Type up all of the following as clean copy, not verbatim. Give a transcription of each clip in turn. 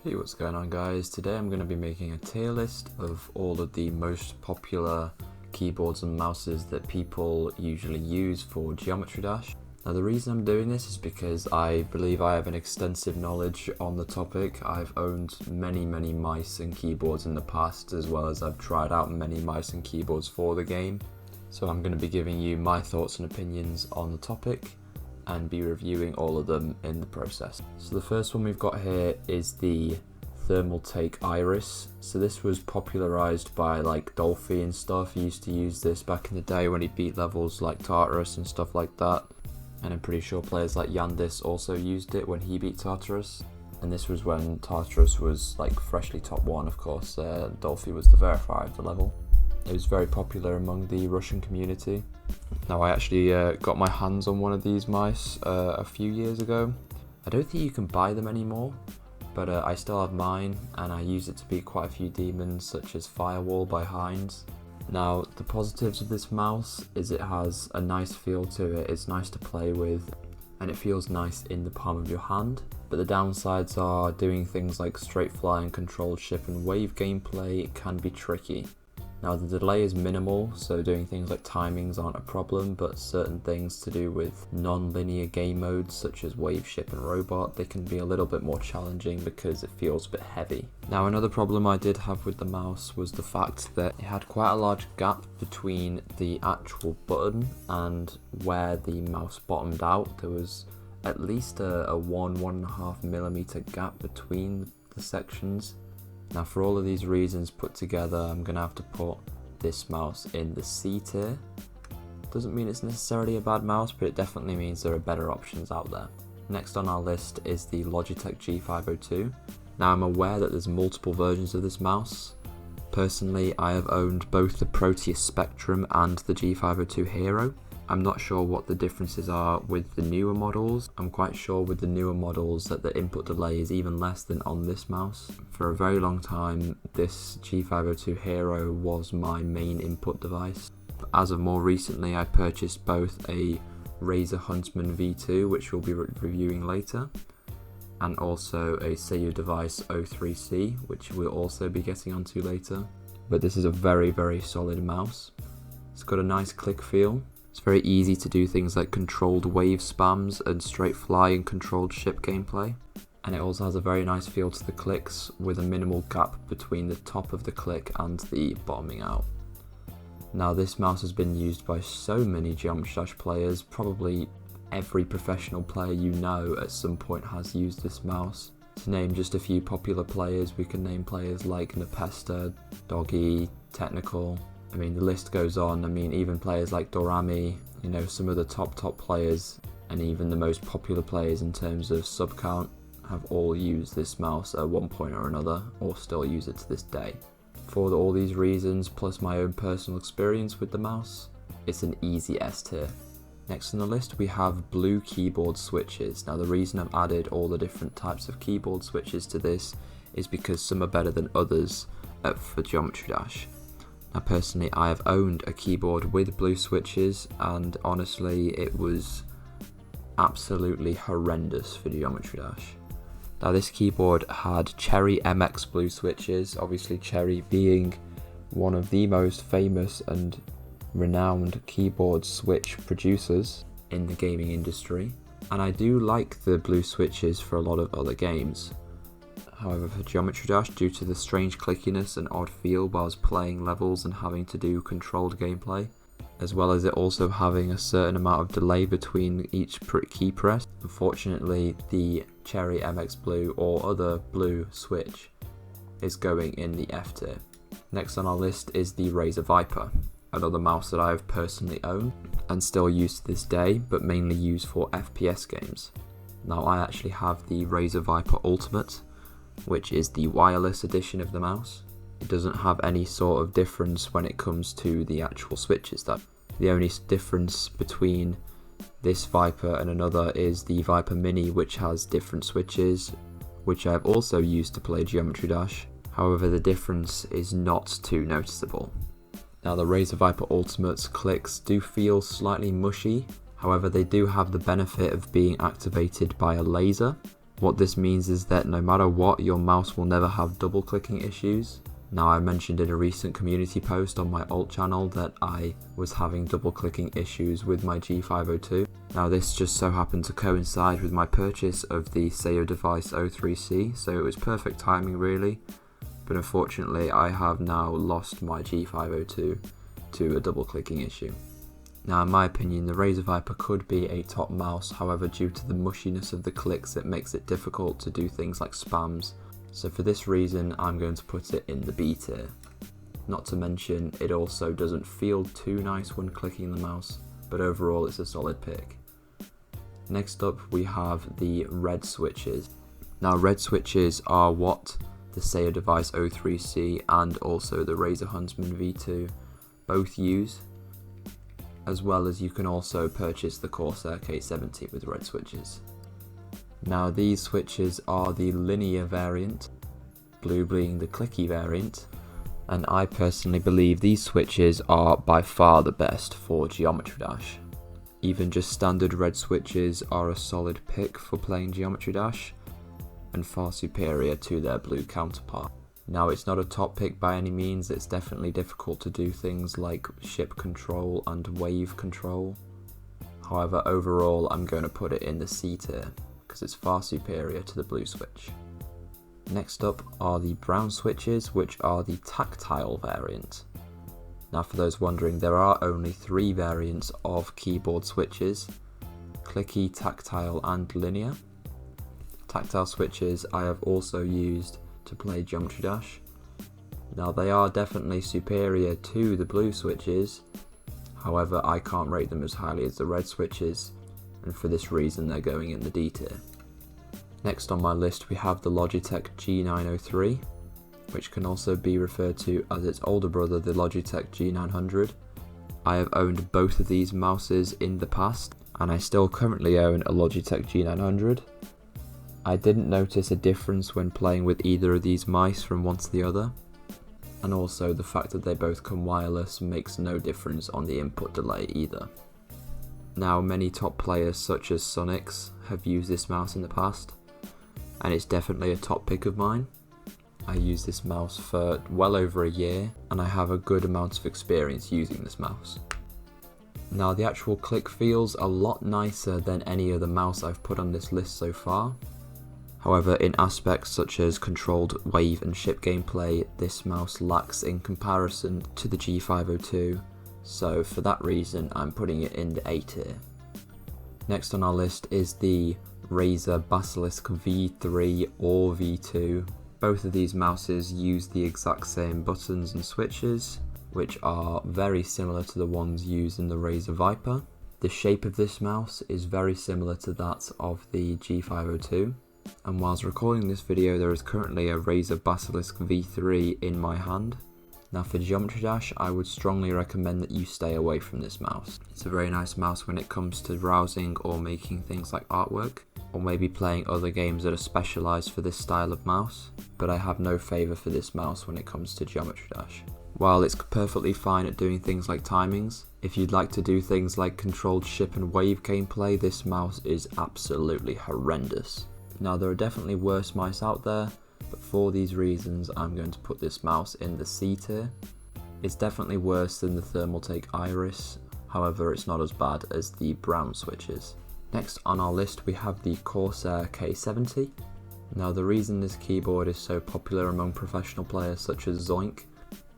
Hey, what's going on guys? Today I'm going to be making a tier list of all of the most popular keyboards and mouses that people usually use for Geometry Dash. Now the reason I'm doing this is because I believe I have an extensive knowledge on the topic. I've owned many mice and keyboards in the past, as well as I've tried out many mice and keyboards for the game. So I'm going to be giving you my thoughts and opinions on the topic and be reviewing all of them in the process. So the first one we've got here is the Thermaltake Iris. So this was popularized by like Dolphy and stuff. He used to use this back in the day when he beat levels like Tartarus and stuff like that. And I'm pretty sure players like Yandis also used it when he beat Tartarus. And this was when Tartarus was like freshly top 1, of course. Dolphy was the verifier of the level. It was very popular among the Russian community. Now I actually got my hands on one of these mice a few years ago. I don't think you can buy them anymore, but I still have mine and I use it to beat quite a few demons such as Firewall by Heinz. Now the positives of this mouse is it has a nice feel to it, it's nice to play with and it feels nice in the palm of your hand. But the downsides are doing things like straight fly and controlled ship and wave gameplay can be tricky. Now the delay is minimal, so doing things like timings aren't a problem, but certain things to do with non-linear game modes such as wave, ship and robot, they can be a little bit more challenging because it feels a bit heavy. Now another problem I did have with the mouse was the fact that it had quite a large gap between the actual button and where the mouse bottomed out. There was at least a 1.5 millimeter gap between the sections. Now for all of these reasons put together, I'm going to have to put this mouse in the C tier. Doesn't mean it's necessarily a bad mouse, but it definitely means there are better options out there. Next on our list is the Logitech G502. Now I'm aware that there's multiple versions of this mouse. Personally, I have owned both the Proteus Spectrum and the G502 Hero. I'm not sure what the differences are with the newer models. I'm quite sure with the newer models that the input delay is even less than on this mouse. For a very long time, this G502 Hero was my main input device. But as of more recently, I purchased both a Razer Huntsman V2, which we'll be reviewing later, and also a Seiyu Device 03C, which we'll also be getting onto later. But this is a very solid mouse. It's got a nice click feel. It's very easy to do things like controlled wave spams and straight fly and controlled ship gameplay. And it also has a very nice feel to the clicks with a minimal gap between the top of the click and the bottoming out. Now this mouse has been used by so many Geometry Dash players, probably every professional player you know at some point has used this mouse. To name just a few popular players, we can name players like Nepesta, Doggy, Technical. I mean, the list goes on. I mean, even players like Dorami, you know, some of the top players and even the most popular players in terms of sub count have all used this mouse at one point or another, or still use it to this day. For all these reasons, plus my own personal experience with the mouse, it's an easy S tier. Next on the list we have blue keyboard switches. Now the reason I've added all the different types of keyboard switches to this is because some are better than others for Geometry Dash. Now personally, I have owned a keyboard with blue switches and honestly it was absolutely horrendous for Geometry Dash. Now this keyboard had Cherry MX blue switches, obviously Cherry being one of the most famous and renowned keyboard switch producers in the gaming industry, and I do like the blue switches for a lot of other games. However, for Geometry Dash, due to the strange clickiness and odd feel whilst playing levels and having to do controlled gameplay, as well as it also having a certain amount of delay between each key press, unfortunately the Cherry MX Blue or other blue switch is going in the F tier. Next on our list is the Razer Viper, another mouse that I have personally owned and still use to this day, but mainly used for FPS games. Now I actually have the Razer Viper Ultimate, which is the wireless edition of the mouse. It doesn't have any sort of difference when it comes to the actual switches. That the only difference between this Viper and another is the Viper Mini, which has different switches, which I've also used to play Geometry Dash. However, the difference is not too noticeable. Now the Razer Viper Ultimate's clicks do feel slightly mushy, however they do have the benefit of being activated by a laser, What this means is that no matter what, your mouse will never have double clicking issues. Now, I mentioned in a recent community post on my alt channel that I was having double clicking issues with my G502. Now, this just so happened to coincide with my purchase of the Sayo Device O3C, so it was perfect timing really, but unfortunately I have now lost my G502 to a double clicking issue. Now, in my opinion, the Razer Viper could be a top mouse, however due to the mushiness of the clicks it makes it difficult to do things like spams. So for this reason, I'm going to put it in the B tier. Not to mention, it also doesn't feel too nice when clicking the mouse, but overall it's a solid pick. Next up, we have the red switches. Now, red switches are what the Sayo Device O3C and also the Razer Huntsman V2 both use, as well as you can also purchase the Corsair K70 with red switches. Now, these switches are the linear variant, blue being the clicky variant, and I personally believe these switches are by far the best for Geometry Dash. Even just standard red switches are a solid pick for playing Geometry Dash, and far superior to their blue counterpart. Now, it's not a top pick by any means, it's definitely difficult to do things like ship control and wave control. However, overall I'm going to put it in the C tier, because it's far superior to the blue switch. Next up are the brown switches, which are the tactile variant. Now, for those wondering, there are only 3 variants of keyboard switches: clicky, tactile and linear. Tactile switches I have also used to play Geometry Dash. Now, they are definitely superior to the blue switches, however I can't rate them as highly as the red switches, and for this reason they're going in the D tier. Next on my list we have the Logitech G903, which can also be referred to as its older brother, the Logitech G900. I have owned both of these mouses in the past, and I still currently own a Logitech G900. I didn't notice a difference when playing with either of these mice from one to the other, and also the fact that they both come wireless makes no difference on the input delay either. Now, many top players such as Sonix have used this mouse in the past, and it's definitely a top pick of mine. I used this mouse for well over a year, and I have a good amount of experience using this mouse. Now, the actual click feels a lot nicer than any other mouse I've put on this list so far. However, in aspects such as controlled wave and ship gameplay, this mouse lacks in comparison to the G502, so for that reason I'm putting it in the A tier. Next on our list is the Razer Basilisk V3 or V2. Both of these mouses use the exact same buttons and switches, which are very similar to the ones used in the Razer Viper. The shape of this mouse is very similar to that of the G502. And whilst recording this video, there is currently a Razer Basilisk V3 in my hand. Now, for Geometry Dash, I would strongly recommend that you stay away from this mouse. It's a very nice mouse when it comes to browsing or making things like artwork, or maybe playing other games that are specialised for this style of mouse, but I have no favour for this mouse when it comes to Geometry Dash. While it's perfectly fine at doing things like timings, if you'd like to do things like controlled ship and wave gameplay, this mouse is absolutely horrendous. Now, there are definitely worse mice out there, but for these reasons I'm going to put this mouse in the C tier. It's definitely worse than the Thermaltake Iris, however it's not as bad as the brown switches. Next on our list we have the Corsair K70. Now, the reason this keyboard is so popular among professional players such as Zoink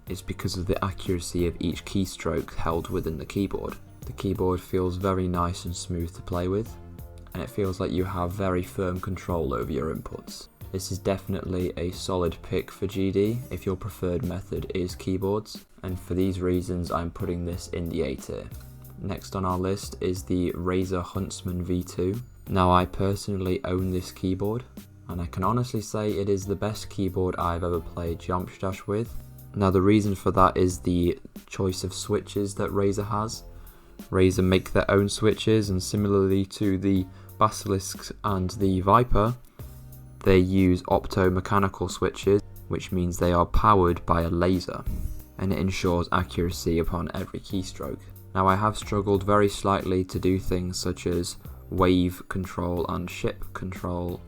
is because of the accuracy of each keystroke held within the keyboard. The keyboard feels very nice and smooth to play with, and it feels like you have very firm control over your inputs. This is definitely a solid pick for GD if your preferred method is keyboards, and for these reasons I'm putting this in the A tier. Next on our list is the Razer Huntsman V2. Now, I personally own this keyboard, and I can honestly say it is the best keyboard I've ever played Geometry Dash with. Now, the reason for that is the choice of switches that Razer has. Razer make their own switches, and similarly to the Basilisk and the Viper, they use optomechanical switches, which means they are powered by a laser, and it ensures accuracy upon every keystroke. Now, I have struggled very slightly to do things such as wave control and ship control,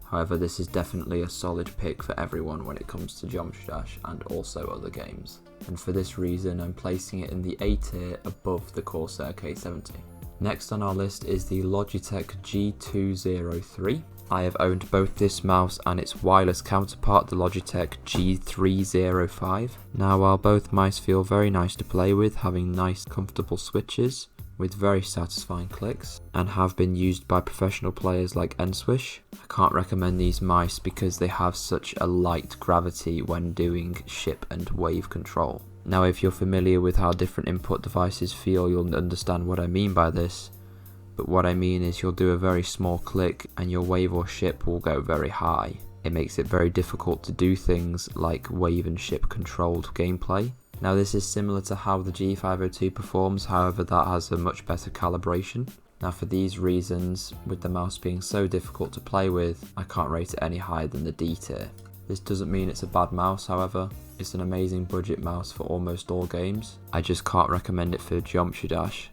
However, this is definitely a solid pick for everyone when it comes to Geometry Dash and also other games. And for this reason, I'm placing it in the A tier above the Corsair K70. Next on our list is the Logitech G203. I have owned both this mouse and its wireless counterpart, the Logitech G305. Now, while both mice feel very nice to play with, having nice comfortable switches with very satisfying clicks, and have been used by professional players like Nswish, I can't recommend these mice because they have such a light gravity when doing ship and wave control. Now, if you're familiar with how different input devices feel, you'll understand what I mean by this. But what I mean is you'll do a very small click and your wave or ship will go very high. It makes it very difficult to do things like wave and ship controlled gameplay. Now, this is similar to how the G502 performs, however that has a much better calibration. Now, for these reasons, with the mouse being so difficult to play with, I can't rate it any higher than the D tier. This doesn't mean it's a bad mouse, however. It's an amazing budget mouse for almost all games. I just can't recommend it for Geometry Dash.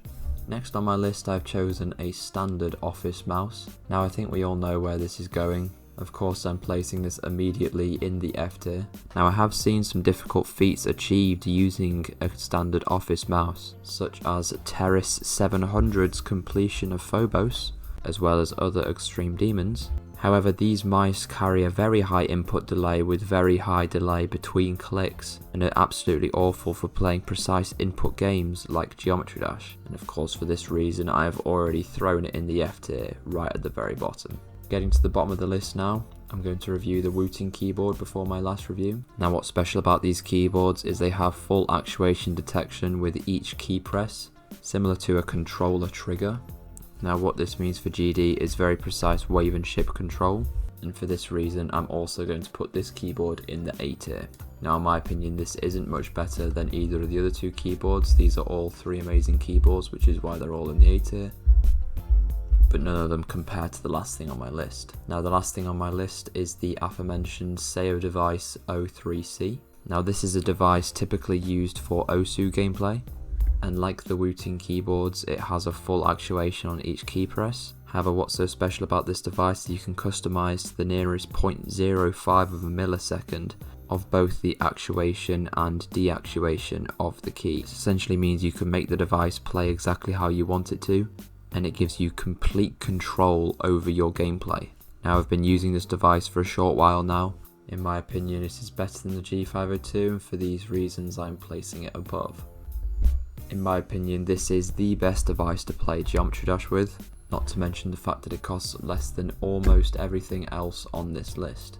Next on my list, I've chosen a standard office mouse. Now, I think we all know where this is going. Of course, I'm placing this immediately in the F tier. Now, I have seen some difficult feats achieved using a standard office mouse, such as Terrace 700's completion of Phobos, as well as other extreme demons. However, these mice carry a very high input delay with very high delay between clicks, and are absolutely awful for playing precise input games like Geometry Dash. And of course, for this reason, I have already thrown it in the F tier, right at the very bottom. Getting to the bottom of the list now, I'm going to review the Wooting keyboard before my last review. Now, what's special about these keyboards is they have full actuation detection with each key press, similar to a controller trigger. Now, what this means for GD is very precise wave and ship control, and for this reason I'm also going to put this keyboard in the A tier. Now, in my opinion, this isn't much better than either of the other two keyboards. These are all three amazing keyboards, which is why they're all in the A tier, but none of them compare to the last thing on my list. Now, the last thing on my list is the aforementioned Seio Device O3C. Now, this is a device typically used for OSU gameplay, and like the Wooting keyboards, it has a full actuation on each key press. However, what's so special about this device is you can customize to the nearest 0.05 of a millisecond of both the actuation and deactuation of the key. This essentially means you can make the device play exactly how you want it to, and it gives you complete control over your gameplay. Now, I've been using this device for a short while now. In my opinion, it is better than the G502, and for these reasons I'm placing it above. In my opinion, this is the best device to play Geometry Dash with, not to mention the fact that it costs less than almost everything else on this list.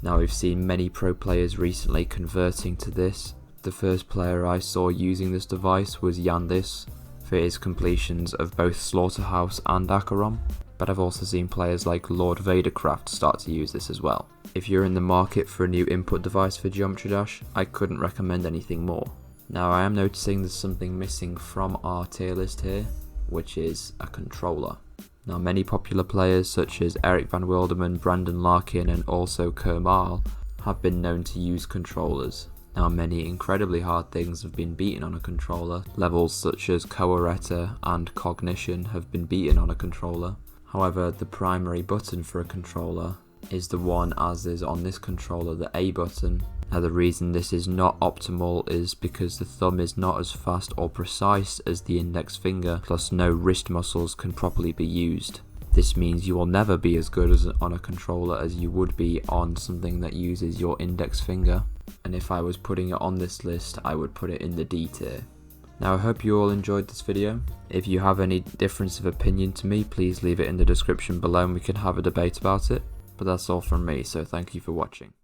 Now, we've seen many pro players recently converting to this. The first player I saw using this device was Yandis for his completions of both Slaughterhouse and Acheron, but I've also seen players like Lord Vadercraft start to use this as well. If you're in the market for a new input device for Geometry Dash, I couldn't recommend anything more. Now, I am noticing there's something missing from our tier list here, which is a controller. Now, many popular players such as Eric Van Wilderman, Brandon Larkin and also Kermal have been known to use controllers. Now, many incredibly hard things have been beaten on a controller. Levels such as Coereta and Cognition have been beaten on a controller. However, the primary button for a controller is the one as is on this controller, the A button. Now, the reason this is not optimal is because the thumb is not as fast or precise as the index finger, plus no wrist muscles can properly be used. This means you will never be as good as on a controller as you would be on something that uses your index finger. And if I was putting it on this list, I would put it in the D tier. Now, I hope you all enjoyed this video. If you have any difference of opinion to me, please leave it in the description below and we can have a debate about it. But that's all from me, so thank you for watching.